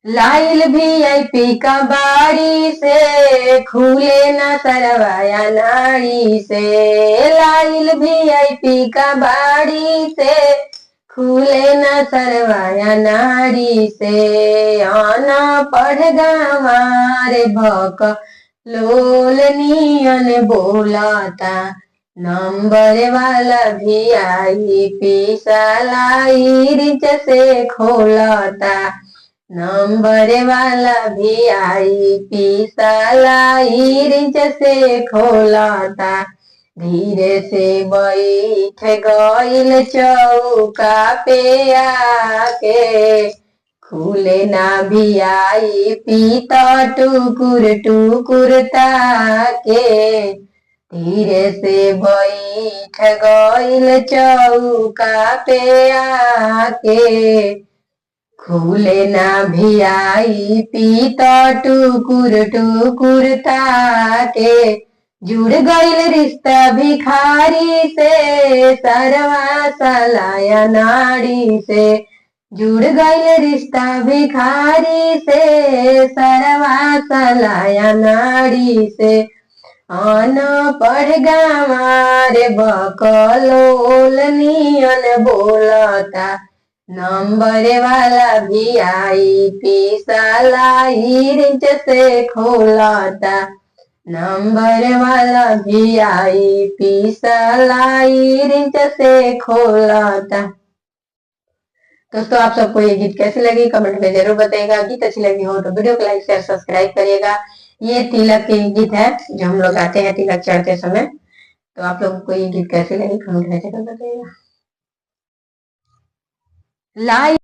लाइल VIP का बाड़ी से खुले न सरवाया नाड़ी से। लाइल VIP का बाड़ी से खुले न सरवाया नाड़ी से। आना पढ़ गंवारे भक लोल नियन बोलाता। नंबर वाला VIP सालाई रिच से खोलता। नंबर वाला VIP सालाई रिच से खोलता। धीरे से बैठ गइल चौका पे आके। खुले ना VIP तो टुकुर टुकुर ताके। धीरे से बैठ गइल चौका पे आके। खुले ना VIP तो टुकुर टुकुर ताके। जुड़ गइल रिश्ता भिखारी से सरवा सलाया नाड़ी से। जुड़ गइल रिश्ता भिखारी से सरवा सलाया नाड़ी से। अन पढ़ गंवारे बकलोल नियन बोलता। नंबर वाला VIP सालाई रिच से खोलता। नंबर वाला VIP सालाई रिच से खोलता। दोस्तों, आप सबको ये गीत कैसी लगी कमेंट में जरूर बताइएगा। गीत अच्छी लगी हो तो वीडियो को लाइक शेयर सब्सक्राइब करिएगा। ये तिलक के गीत है जो हम लोग गाते हैं तिलक चढ़ते समय। तो आप लोगों को ये गीत कैसी लगी कमेंट में जरूर बताइएगा। लाइक